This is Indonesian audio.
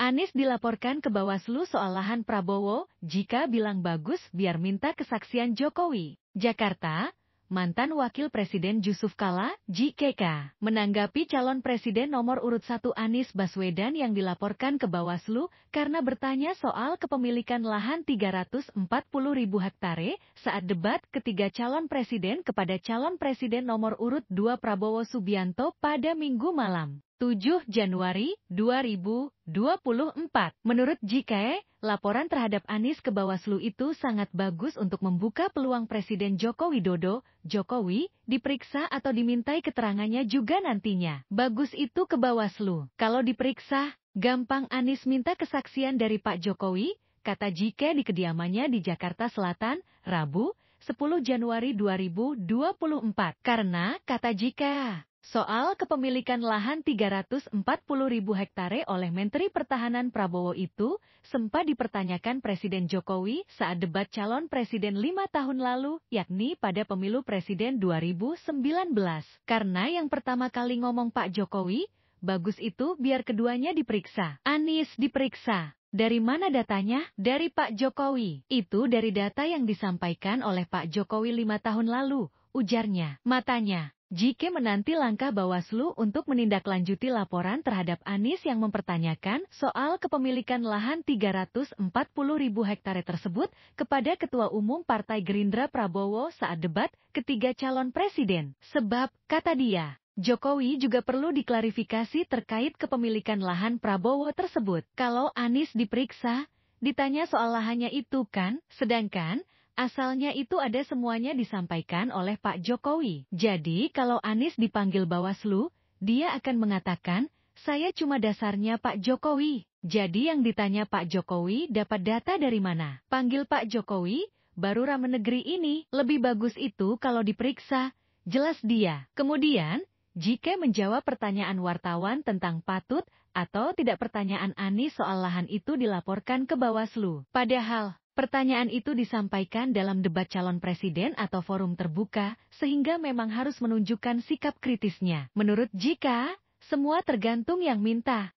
Anies dilaporkan ke Bawaslu soal lahan Prabowo, jika bilang bagus biar minta kesaksian Jokowi. Jakarta, mantan Wakil Presiden Jusuf Kalla, JKK, menanggapi calon Presiden nomor urut 1 Anies Baswedan yang dilaporkan ke Bawaslu karena bertanya soal kepemilikan lahan 340.000 hektare saat debat ketiga calon presiden kepada calon Presiden nomor urut 2 Prabowo Subianto pada Minggu malam. 7 Januari 2024. Menurut JK, laporan terhadap Anies ke Bawaslu itu sangat bagus untuk membuka peluang Presiden Joko Widodo, Jokowi, diperiksa atau dimintai keterangannya juga nantinya. Bagus itu ke Bawaslu. Kalau diperiksa, gampang Anies minta kesaksian dari Pak Jokowi, kata JK di kediamannya di Jakarta Selatan, Rabu, 10 Januari 2024. Karena, kata JK, soal kepemilikan lahan 340.000 hektare oleh Menteri Pertahanan Prabowo itu sempat dipertanyakan Presiden Jokowi saat debat calon presiden 5 tahun lalu, yakni pada pemilu presiden 2019. Karena yang pertama kali ngomong Pak Jokowi, bagus itu biar keduanya diperiksa. Anies diperiksa. Dari mana datanya? Dari Pak Jokowi. Itu dari data yang disampaikan oleh Pak Jokowi 5 tahun lalu, ujarnya. Matanya. JK menanti langkah Bawaslu untuk menindaklanjuti laporan terhadap Anies yang mempertanyakan soal kepemilikan lahan 340.000 hektare tersebut kepada Ketua Umum Partai Gerindra Prabowo saat debat ketiga calon presiden. Sebab, kata dia, Jokowi juga perlu diklarifikasi terkait kepemilikan lahan Prabowo tersebut. Kalau Anies diperiksa, ditanya soal lahannya itu kan, sedangkan asalnya itu ada semuanya disampaikan oleh Pak Jokowi. Jadi kalau Anies dipanggil Bawaslu, dia akan mengatakan, saya cuma dasarnya Pak Jokowi. Jadi yang ditanya Pak Jokowi dapat data dari mana? Panggil Pak Jokowi, baru Ramen Negeri ini. Lebih bagus itu kalau diperiksa, jelas dia. Kemudian, JK menjawab pertanyaan wartawan tentang patut atau tidak pertanyaan Anies soal lahan itu dilaporkan ke Bawaslu. Padahal, pertanyaan itu disampaikan dalam debat calon presiden atau forum terbuka, sehingga memang harus menunjukkan sikap kritisnya. Menurut JK, semua tergantung yang minta.